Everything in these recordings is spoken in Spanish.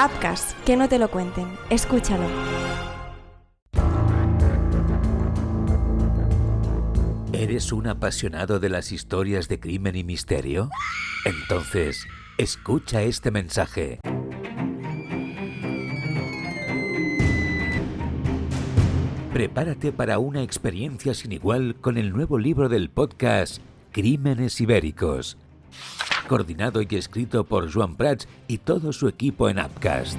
Upcast, que no te lo cuenten. Escúchalo. ¿Eres un apasionado de las historias de crimen y misterio? Entonces, escucha este mensaje. Prepárate para una experiencia sin igual con el nuevo libro del podcast Crímenes Ibéricos, coordinado y escrito por Joan Prats y todo su equipo en Upcast.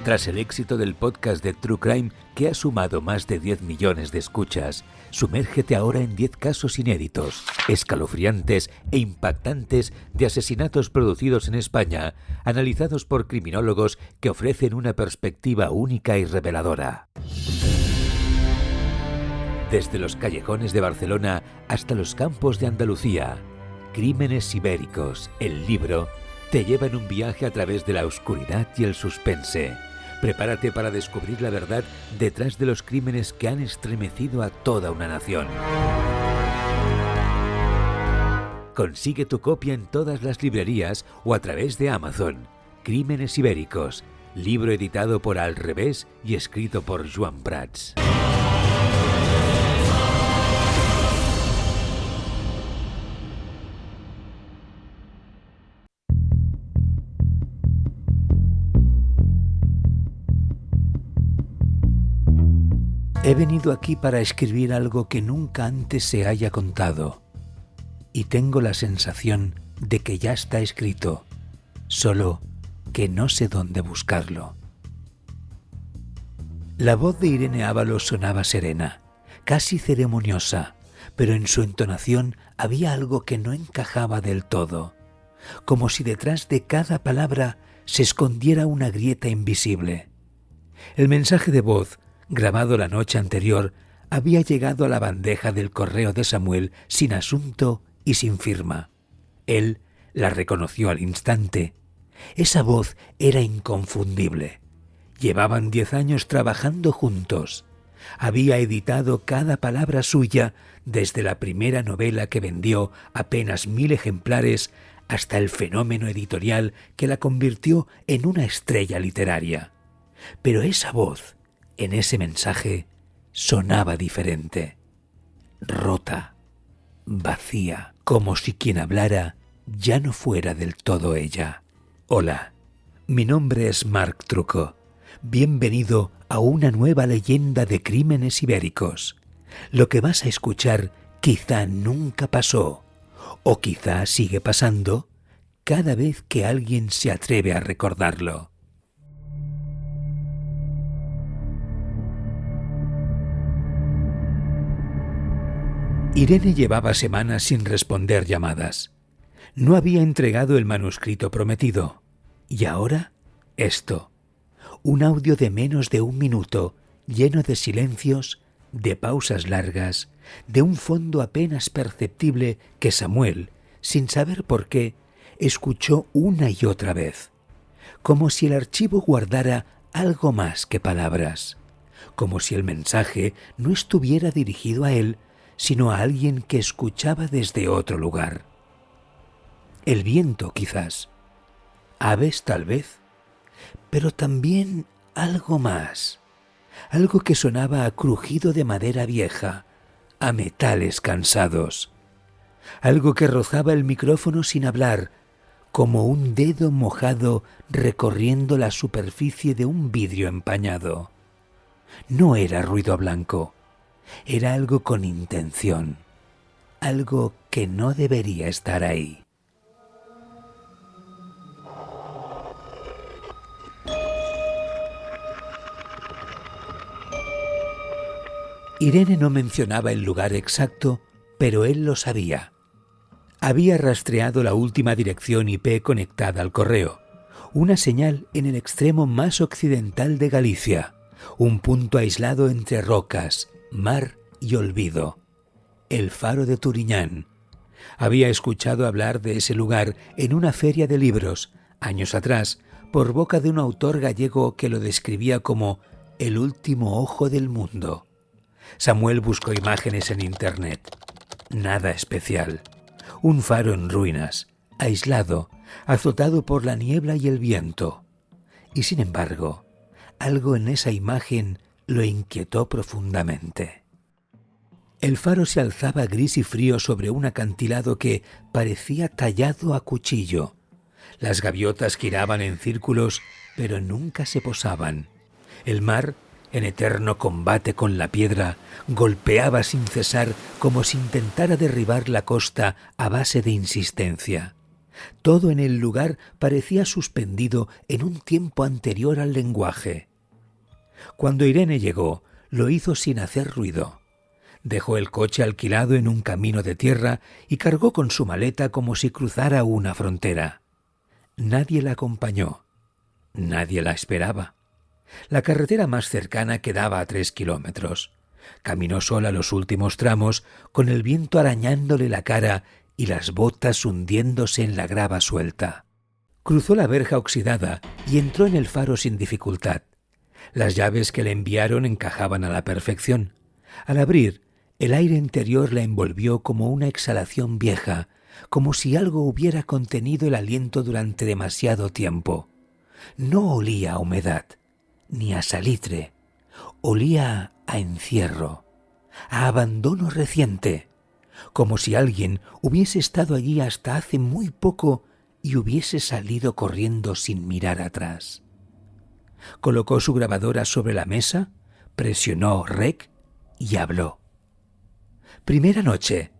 Tras el éxito del podcast de True Crime, que ha sumado más de 10 millones de escuchas, sumérgete ahora en 10 casos inéditos, escalofriantes e impactantes de asesinatos producidos en España, analizados por criminólogos que ofrecen una perspectiva única y reveladora. Desde los callejones de Barcelona hasta los campos de Andalucía, Crímenes Ibéricos, el libro, te lleva en un viaje a través de la oscuridad y el suspense. Prepárate para descubrir la verdad detrás de los crímenes que han estremecido a toda una nación. Consigue tu copia en todas las librerías o a través de Amazon. Crímenes Ibéricos, libro editado por Al Revés y escrito por Joan Prats. He venido aquí para escribir algo que nunca antes se haya contado. Y tengo la sensación de que ya está escrito, solo que no sé dónde buscarlo. La voz de Irene Ábalos sonaba serena, casi ceremoniosa, pero en su entonación había algo que no encajaba del todo, como si detrás de cada palabra se escondiera una grieta invisible. El mensaje de voz, grabado la noche anterior, había llegado a la bandeja del correo de Samuel sin asunto y sin firma. Él la reconoció al instante. Esa voz era inconfundible. Llevaban 10 años trabajando juntos. Había editado cada palabra suya, desde la primera novela que vendió apenas 1000 ejemplares hasta el fenómeno editorial que la convirtió en una estrella literaria. Pero esa voz, en ese mensaje, sonaba diferente, rota, vacía, como si quien hablara ya no fuera del todo ella. Hola, mi nombre es Marc Trucco. Bienvenido a una nueva leyenda de crímenes ibéricos. Lo que vas a escuchar quizá nunca pasó, o quizá sigue pasando cada vez que alguien se atreve a recordarlo. Irene llevaba semanas sin responder llamadas. No había entregado el manuscrito prometido. Y ahora, esto. Un audio de menos de 1 minuto, lleno de silencios, de pausas largas, de un fondo apenas perceptible que Samuel, sin saber por qué, escuchó una y otra vez. Como si el archivo guardara algo más que palabras. Como si el mensaje no estuviera dirigido a él, sino a alguien que escuchaba desde otro lugar. El viento, quizás. Aves, tal vez. Pero también algo más. Algo que sonaba a crujido de madera vieja, a metales cansados. Algo que rozaba el micrófono sin hablar, como un dedo mojado recorriendo la superficie de un vidrio empañado. No era ruido blanco. Era algo con intención, algo que no debería estar ahí. Irene no mencionaba el lugar exacto, pero él lo sabía. Había rastreado la última dirección IP conectada al correo, una señal en el extremo más occidental de Galicia, un punto aislado entre rocas, mar y olvido. El faro de Turiñán. Había escuchado hablar de ese lugar en una feria de libros, años atrás, por boca de un autor gallego que lo describía como el último ojo del mundo. Samuel buscó imágenes en internet. Nada especial. Un faro en ruinas, aislado, azotado por la niebla y el viento. Y sin embargo, algo en esa imagen lo inquietó profundamente. El faro se alzaba gris y frío sobre un acantilado que parecía tallado a cuchillo. Las gaviotas giraban en círculos, pero nunca se posaban. El mar, en eterno combate con la piedra, golpeaba sin cesar como si intentara derribar la costa a base de insistencia. Todo en el lugar parecía suspendido en un tiempo anterior al lenguaje. Cuando Irene llegó, lo hizo sin hacer ruido. Dejó el coche alquilado en un camino de tierra y cargó con su maleta como si cruzara una frontera. Nadie la acompañó. Nadie la esperaba. La carretera más cercana quedaba a 3 kilómetros. Caminó sola los últimos tramos, con el viento arañándole la cara y las botas hundiéndose en la grava suelta. Cruzó la verja oxidada y entró en el faro sin dificultad. Las llaves que le enviaron encajaban a la perfección. Al abrir, el aire interior la envolvió como una exhalación vieja, como si algo hubiera contenido el aliento durante demasiado tiempo. No olía a humedad, ni a salitre. Olía a encierro, a abandono reciente, como si alguien hubiese estado allí hasta hace muy poco y hubiese salido corriendo sin mirar atrás. Colocó su grabadora sobre la mesa, presionó REC y habló. Primera noche.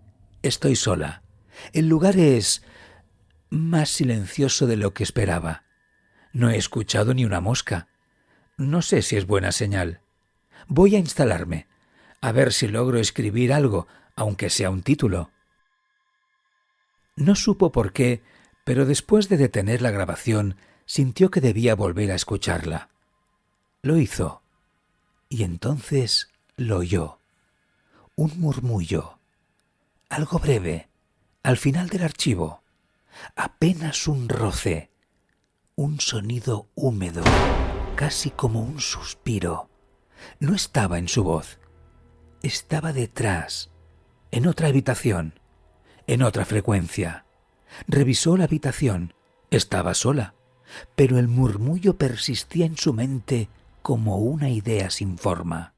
Estoy sola. El lugar es más silencioso de lo que esperaba. No he escuchado ni una mosca. No sé si es buena señal. Voy a instalarme, a ver si logro escribir algo, aunque sea un título. No supo por qué, pero después de detener la grabación, sintió que debía volver a escucharla. Lo hizo, y entonces lo oyó. Un murmullo, algo breve, al final del archivo, apenas un roce, un sonido húmedo, casi como un suspiro. No estaba en su voz, estaba detrás, en otra habitación, en otra frecuencia. Revisó la habitación, estaba sola, pero el murmullo persistía en su mente como una idea sin forma.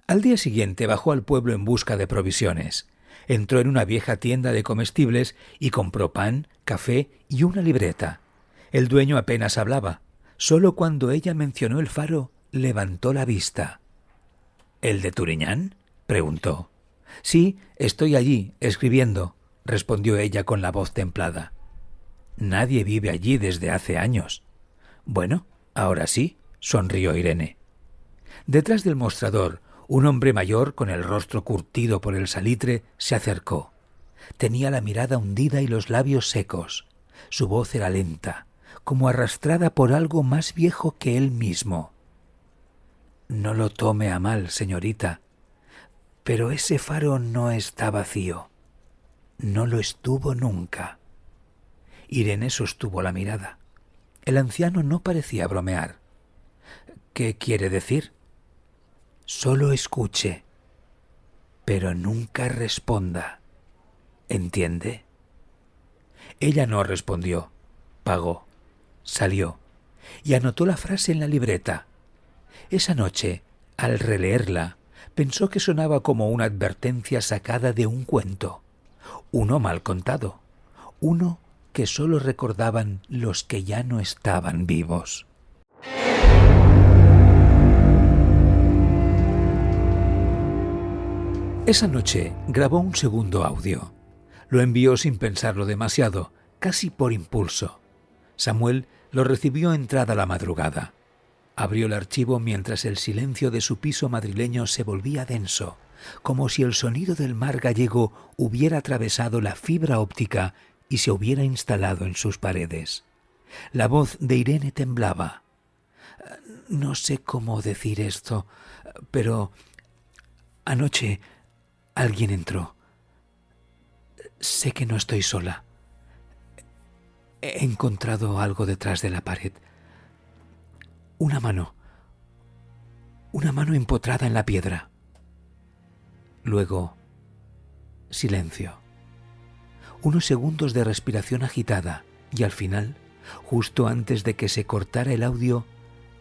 Al día siguiente bajó al pueblo en busca de provisiones. Entró en una vieja tienda de comestibles y compró pan, café y una libreta. El dueño apenas hablaba. Solo cuando ella mencionó el faro, levantó la vista. ¿El de Turiñán?, preguntó. Sí, estoy allí, escribiendo, respondió ella con la voz templada. Nadie vive allí desde hace años. Bueno, ahora sí, sonrió Irene. Detrás del mostrador, un hombre mayor, con el rostro curtido por el salitre, se acercó. Tenía la mirada hundida y los labios secos. Su voz era lenta, como arrastrada por algo más viejo que él mismo. No lo tome a mal, señorita, pero ese faro no está vacío. No lo estuvo nunca. Irene sostuvo la mirada. El anciano no parecía bromear. ¿Qué quiere decir? Solo escuche, pero nunca responda. ¿Entiende? Ella no respondió. Pagó, salió y anotó la frase en la libreta. Esa noche, al releerla, pensó que sonaba como una advertencia sacada de un cuento. Uno mal contado. Uno que solo recordaban los que ya no estaban vivos. Esa noche grabó un segundo audio. Lo envió sin pensarlo demasiado, casi por impulso. Samuel lo recibió entrada la madrugada. Abrió el archivo mientras el silencio de su piso madrileño se volvía denso, como si el sonido del mar gallego hubiera atravesado la fibra óptica y se hubiera instalado en sus paredes. La voz de Irene temblaba. No sé cómo decir esto, pero anoche alguien entró. Sé que no estoy sola. He encontrado algo detrás de la pared. Una mano empotrada en la piedra. Luego, silencio. Unos segundos de respiración agitada y al final, justo antes de que se cortara el audio,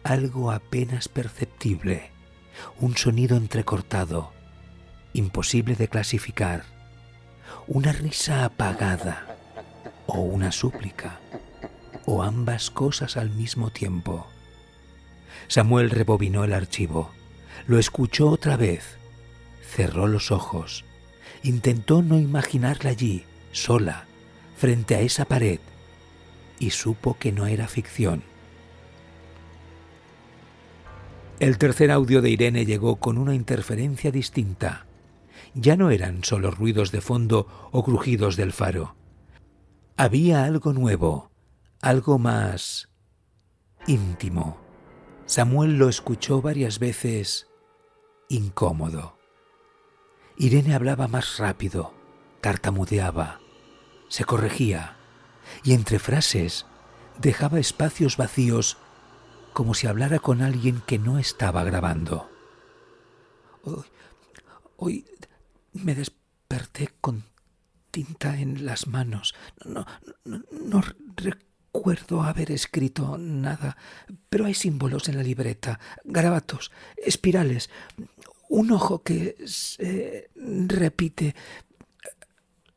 algo apenas perceptible, un sonido entrecortado, imposible de clasificar, una risa apagada o una súplica, o ambas cosas al mismo tiempo. Samuel rebobinó el archivo, lo escuchó otra vez, cerró los ojos, intentó no imaginarla allí, sola, frente a esa pared, y supo que no era ficción. El tercer audio de Irene llegó con una interferencia distinta. Ya no eran solo ruidos de fondo o crujidos del faro. Había algo nuevo, algo más íntimo. Samuel lo escuchó varias veces incómodo. Irene hablaba más rápido, tartamudeaba, se corregía y entre frases dejaba espacios vacíos como si hablara con alguien que no estaba grabando. Hoy me desperté con tinta en las manos. No recuerdo haber escrito nada, pero hay símbolos en la libreta, garabatos, espirales, un ojo que se repite.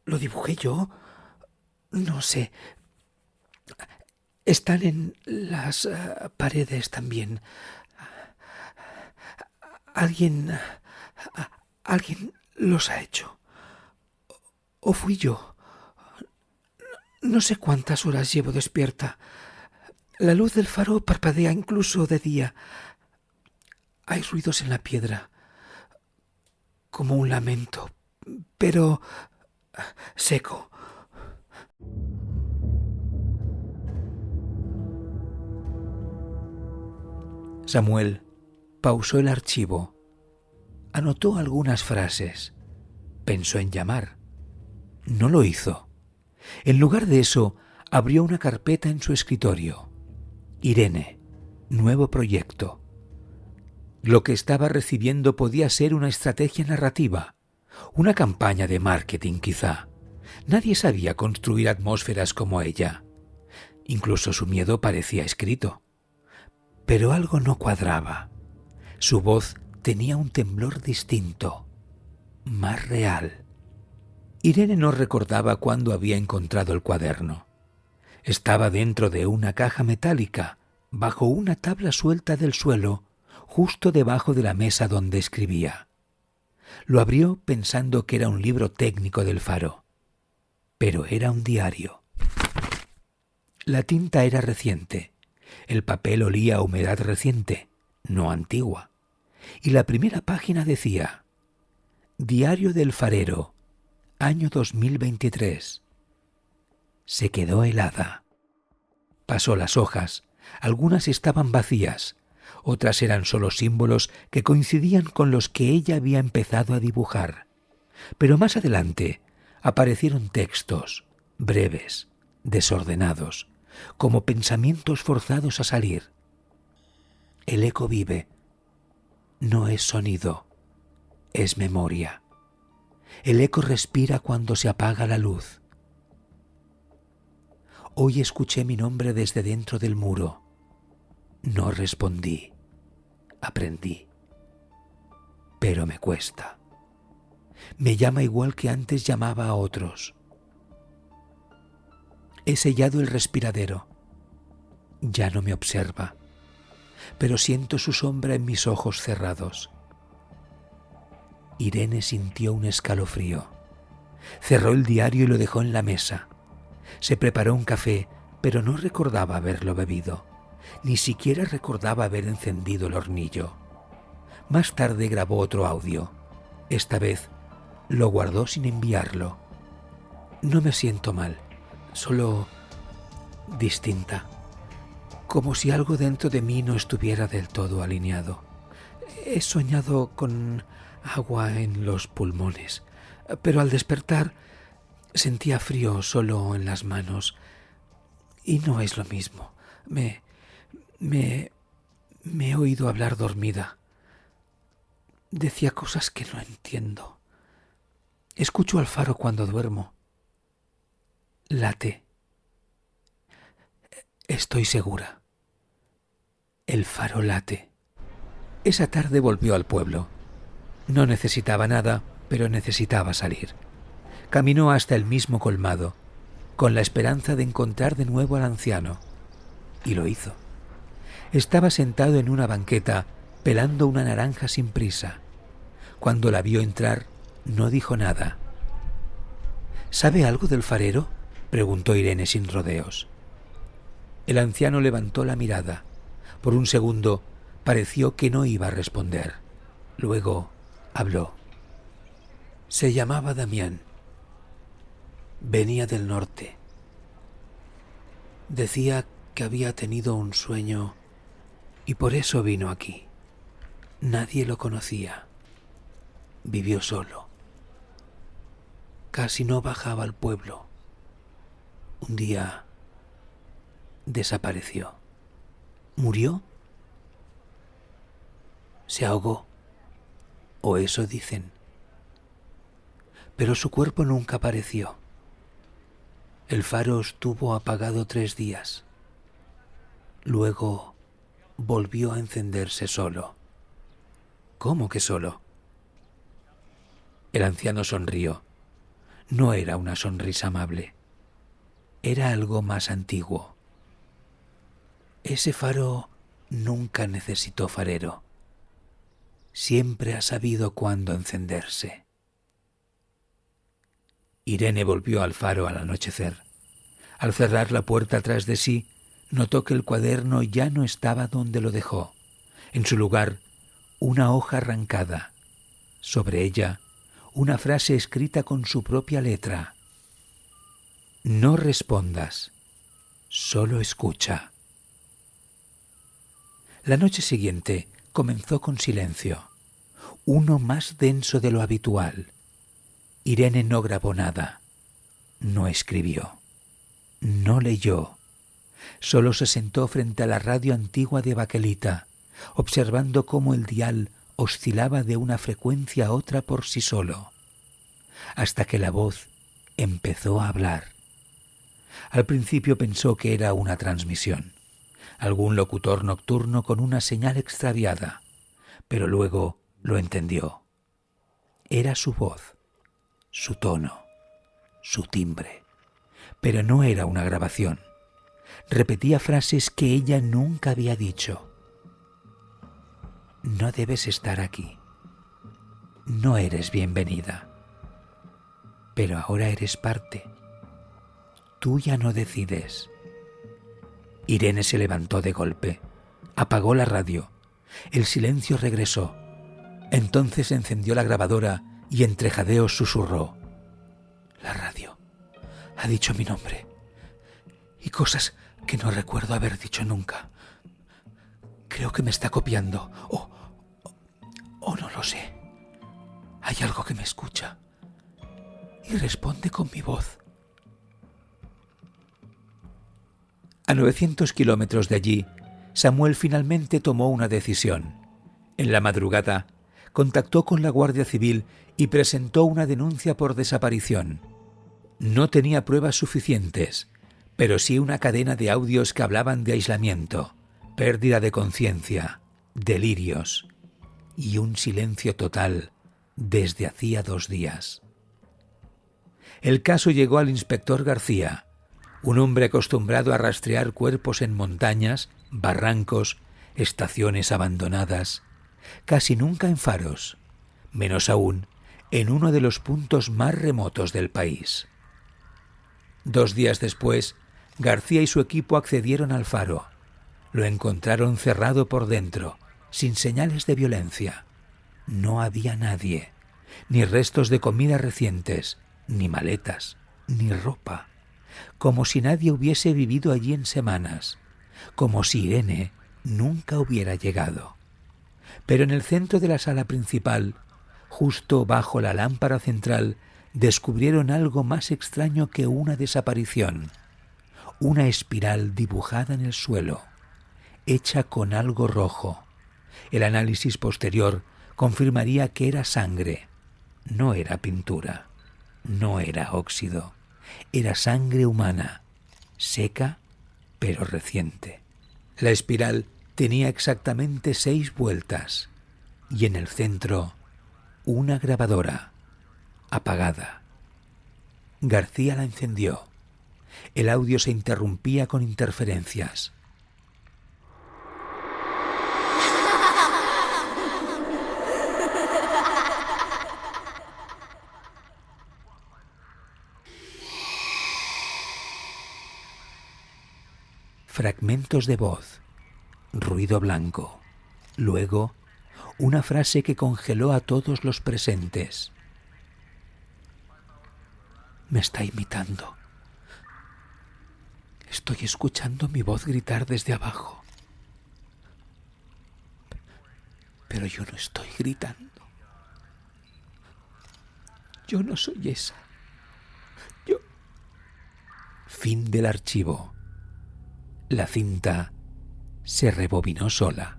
¿Lo dibujé yo? No sé. Están en las paredes también. Alguien los ha hecho. ¿O fui yo? No sé cuántas horas llevo despierta. La luz del faro parpadea incluso de día. Hay ruidos en la piedra, como un lamento, pero seco. Samuel pausó el archivo, anotó algunas frases, pensó en llamar. No lo hizo. En lugar de eso, abrió una carpeta en su escritorio. Irene, nuevo proyecto. Lo que estaba recibiendo podía ser una estrategia narrativa, una campaña de marketing quizá. Nadie sabía construir atmósferas como ella. Incluso su miedo parecía escrito. Pero algo no cuadraba. Su voz tenía un temblor distinto, más real. Irene no recordaba cuándo había encontrado el cuaderno. Estaba dentro de una caja metálica, bajo una tabla suelta del suelo, justo debajo de la mesa donde escribía. Lo abrió pensando que era un libro técnico del faro, pero era un diario. La tinta era reciente, el papel olía a humedad reciente, no antigua, y la primera página decía: Diario del farero, año 2023. Se quedó helada. Pasó las hojas. Algunas estaban vacías, otras eran solo símbolos que coincidían con los que ella había empezado a dibujar. Pero más adelante aparecieron textos, breves, desordenados, como pensamientos forzados a salir. El eco vive. No es sonido, es memoria. El eco respira cuando se apaga la luz. Hoy escuché mi nombre desde dentro del muro. No respondí. Aprendí. Pero me cuesta. Me llama igual que antes llamaba a otros. He sellado el respiradero. Ya no me observa, pero siento su sombra en mis ojos cerrados. Irene sintió un escalofrío. Cerró el diario y lo dejó en la mesa. Se preparó un café, pero no recordaba haberlo bebido. Ni siquiera recordaba haber encendido el hornillo. Más tarde grabó otro audio. Esta vez lo guardó sin enviarlo. No me siento mal, solo distinta. Como si algo dentro de mí no estuviera del todo alineado. He soñado con agua en los pulmones, pero al despertar sentía frío solo en las manos. Y no es lo mismo. Me he oído hablar dormida. Decía cosas que no entiendo. Escucho al faro cuando duermo. late. Estoy segura. El faro late. Esa tarde volvió al pueblo. No necesitaba nada, pero necesitaba salir. Caminó hasta el mismo colmado, con la esperanza de encontrar de nuevo al anciano. Y lo hizo. Estaba sentado en una banqueta, pelando una naranja sin prisa. Cuando la vio entrar, no dijo nada. ¿Sabe algo del farero?, preguntó Irene sin rodeos. El anciano levantó la mirada. Por un segundo pareció que no iba a responder. Luego habló. Se llamaba Damián. Venía del norte. Decía que había tenido un sueño y por eso vino aquí. Nadie lo conocía. Vivió solo. Casi no bajaba al pueblo. Un día desapareció. ¿Murió? Se ahogó, o eso dicen. Pero su cuerpo nunca apareció. El faro estuvo apagado 3 días. Luego volvió a encenderse solo. ¿Cómo que solo? El anciano sonrió. No era una sonrisa amable. Era algo más antiguo. Ese faro nunca necesitó farero. Siempre ha sabido cuándo encenderse. Irene volvió al faro al anochecer. Al cerrar la puerta tras de sí, notó que el cuaderno ya no estaba donde lo dejó. En su lugar, una hoja arrancada. Sobre ella, una frase escrita con su propia letra. No respondas, solo escucha. La noche siguiente comenzó con silencio, uno más denso de lo habitual. Irene no grabó nada, no escribió, no leyó. Solo se sentó frente a la radio antigua de baquelita, observando cómo el dial oscilaba de una frecuencia a otra por sí solo, hasta que la voz empezó a hablar. Al principio pensó que era una transmisión, algún locutor nocturno con una señal extraviada, pero luego lo entendió. Era su voz, su tono, su timbre, pero no era una grabación. Repetía frases que ella nunca había dicho. No debes estar aquí. No eres bienvenida. Pero ahora eres parte. Tú ya no decides. Irene se levantó de golpe. Apagó la radio. El silencio regresó. Entonces encendió la grabadora y entre jadeos susurró. La radio ha dicho mi nombre y cosas que no recuerdo haber dicho nunca. Creo que me está copiando o no lo sé. Hay algo que me escucha y responde con mi voz. A 900 kilómetros de allí, Samuel finalmente tomó una decisión. En la madrugada, contactó con la Guardia Civil y presentó una denuncia por desaparición. No tenía pruebas suficientes, pero sí una cadena de audios que hablaban de aislamiento, pérdida de conciencia, delirios y un silencio total desde hacía 2 días. El caso llegó al inspector García, un hombre acostumbrado a rastrear cuerpos en montañas, barrancos, estaciones abandonadas, casi nunca en faros, menos aún en uno de los puntos más remotos del país. 2 días después, García y su equipo accedieron al faro. Lo encontraron cerrado por dentro, sin señales de violencia. No había nadie, ni restos de comida recientes, ni maletas, ni ropa. Como si nadie hubiese vivido allí en semanas, como si Irene nunca hubiera llegado. Pero en el centro de la sala principal, justo bajo la lámpara central, descubrieron algo más extraño que una desaparición. Una espiral dibujada en el suelo, hecha con algo rojo. El análisis posterior confirmaría que era sangre. No era pintura, no era óxido. Era sangre humana, seca pero reciente. La espiral tenía exactamente 6 vueltas y en el centro una grabadora apagada. García la encendió. El audio se interrumpía con interferencias. Fragmentos de voz, ruido blanco. Luego, una frase que congeló a todos los presentes. Me está imitando. Estoy escuchando mi voz gritar desde abajo. Pero yo no estoy gritando. Yo no soy esa. Yo... Fin del archivo. La cinta se rebobinó sola.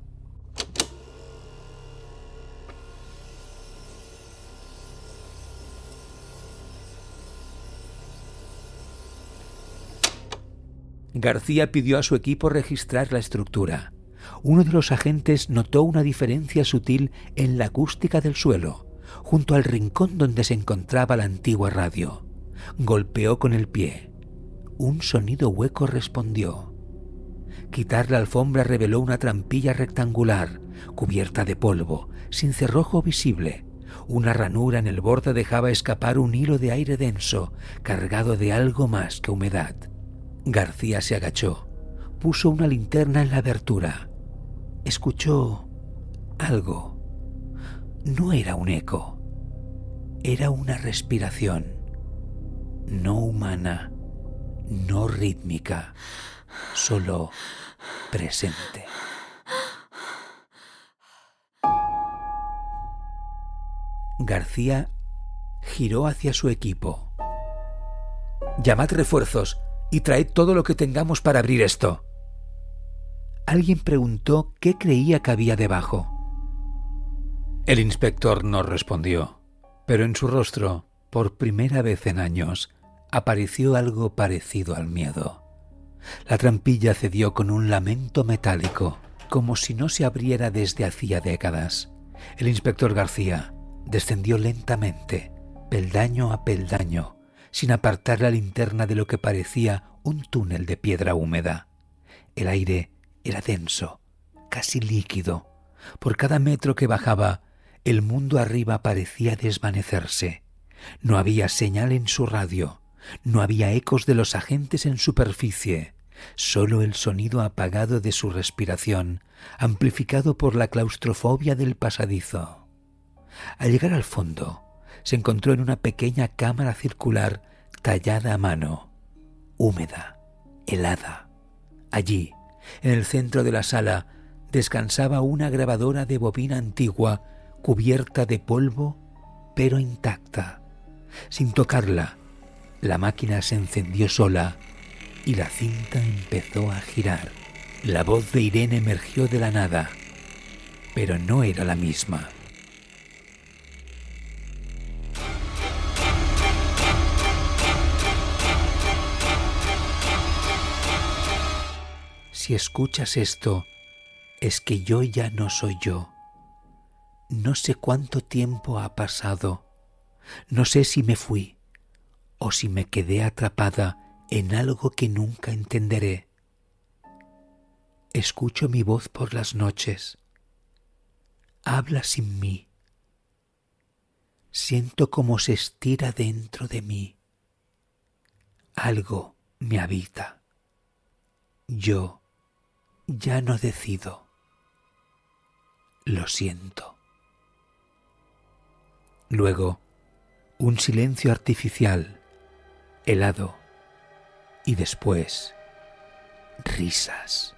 García pidió a su equipo registrar la estructura. Uno de los agentes notó una diferencia sutil en la acústica del suelo, junto al rincón donde se encontraba la antigua radio. Golpeó con el pie. Un sonido hueco respondió. Quitar la alfombra reveló una trampilla rectangular, cubierta de polvo, sin cerrojo visible. Una ranura en el borde dejaba escapar un hilo de aire denso, cargado de algo más que humedad. García se agachó, puso una linterna en la abertura. Escuchó algo. No era un eco, era una respiración. No humana, no rítmica, solo presente. García giró hacia su equipo. «Llamad refuerzos y traed todo lo que tengamos para abrir esto». Alguien preguntó qué creía que había debajo. El inspector no respondió, pero en su rostro, por primera vez en años, apareció algo parecido al miedo. La trampilla cedió con un lamento metálico, como si no se abriera desde hacía décadas. El inspector García descendió lentamente, peldaño a peldaño, sin apartar la linterna de lo que parecía un túnel de piedra húmeda. El aire era denso, casi líquido. Por cada metro que bajaba, el mundo arriba parecía desvanecerse. No había señal en su radio, no había ecos de los agentes en superficie, solo el sonido apagado de su respiración, amplificado por la claustrofobia del pasadizo. Al llegar al fondo, se encontró en una pequeña cámara circular tallada a mano, húmeda, helada. Allí, en el centro de la sala, descansaba una grabadora de bobina antigua cubierta de polvo, pero intacta. Sin tocarla, la máquina se encendió sola y la cinta empezó a girar. La voz de Irene emergió de la nada, pero no era la misma. Si escuchas esto, es que yo ya no soy yo. No sé cuánto tiempo ha pasado. No sé si me fui o si me quedé atrapada en algo que nunca entenderé. Escucho mi voz por las noches. Habla sin mí. Siento cómo se estira dentro de mí. Algo me habita. Yo ya no decido. Lo siento. Luego, un silencio artificial, helado, y después, risas.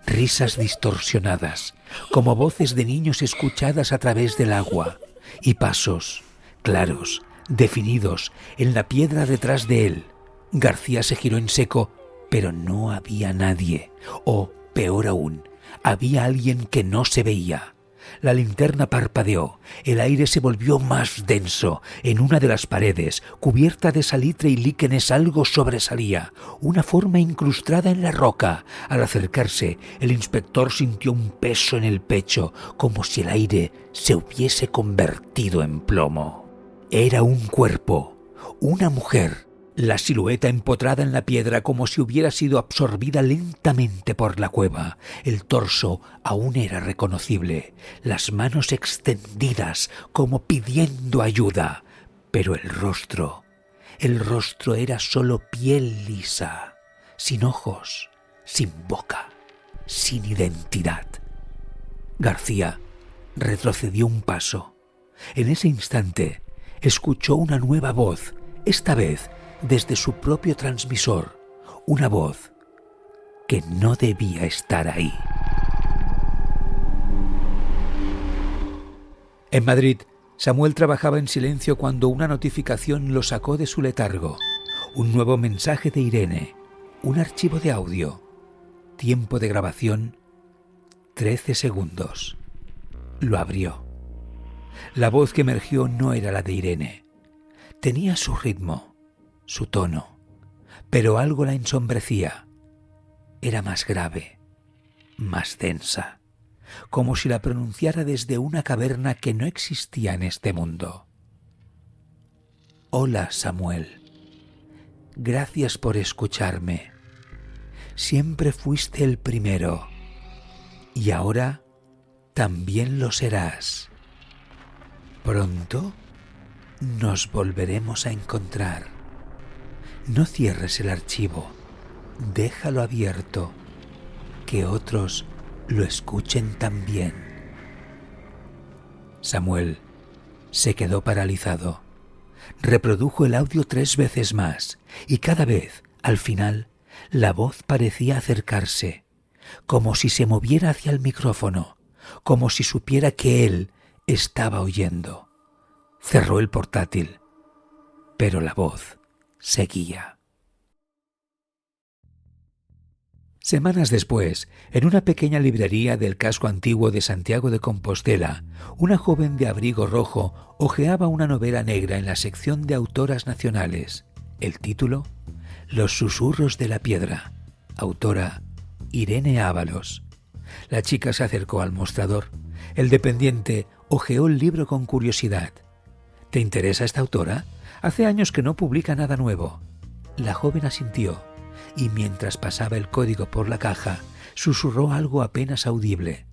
Risas distorsionadas, como voces de niños escuchadas a través del agua, y pasos, claros, definidos, en la piedra detrás de él. García se giró en seco, pero no había nadie, o, peor aún, había alguien que no se veía. La linterna parpadeó, el aire se volvió más denso. En una de las paredes, cubierta de salitre y líquenes, algo sobresalía, una forma incrustada en la roca. Al acercarse, el inspector sintió un peso en el pecho, como si el aire se hubiese convertido en plomo. Era un cuerpo, una mujer. La silueta empotrada en la piedra como si hubiera sido absorbida lentamente por la cueva. El torso aún era reconocible, las manos extendidas como pidiendo ayuda. Pero el rostro era solo piel lisa, sin ojos, sin boca, sin identidad. García retrocedió un paso. En ese instante escuchó una nueva voz, esta vez desde su propio transmisor, una voz que no debía estar ahí. En Madrid, Samuel trabajaba en silencio cuando una notificación lo sacó de su letargo. Un nuevo mensaje de Irene, un archivo de audio. Tiempo de grabación, 13 segundos. Lo abrió. La voz que emergió no era la de Irene. Tenía su ritmo, su tono, pero algo la ensombrecía. Era más grave, más densa, como si la pronunciara desde una caverna que no existía en este mundo. Hola, Samuel. Gracias por escucharme. Siempre fuiste el primero, y ahora también lo serás. Pronto nos volveremos a encontrar. No cierres el archivo, déjalo abierto, que otros lo escuchen también. Samuel se quedó paralizado. Reprodujo el audio 3 veces más, y cada vez, al final, la voz parecía acercarse, como si se moviera hacia el micrófono, como si supiera que él estaba oyendo. Cerró el portátil, pero la voz seguía. Semanas después, en una pequeña librería del casco antiguo de Santiago de Compostela, una joven de abrigo rojo hojeaba una novela negra en la sección de autoras nacionales. El título: Los susurros de la piedra. Autora: Irene Ábalos. La chica se acercó al mostrador. El dependiente hojeó el libro con curiosidad. ¿Te interesa esta autora? Hace años que no publica nada nuevo. La joven asintió, y mientras pasaba el código por la caja, susurró algo apenas audible.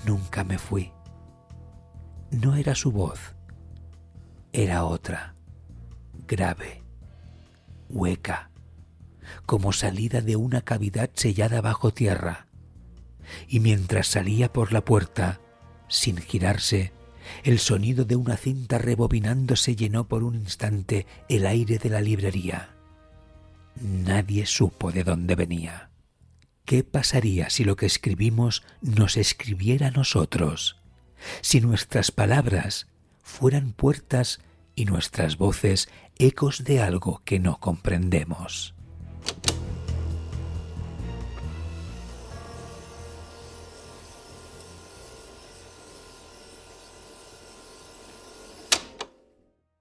Nunca me fui. No era su voz. Era otra, grave, hueca, como salida de una cavidad sellada bajo tierra. Y mientras salía por la puerta, sin girarse, el sonido de una cinta rebobinándose llenó por un instante el aire de la librería. Nadie supo de dónde venía. ¿Qué pasaría si lo que escribimos nos escribiera a nosotros? Si nuestras palabras fueran puertas y nuestras voces ecos de algo que no comprendemos.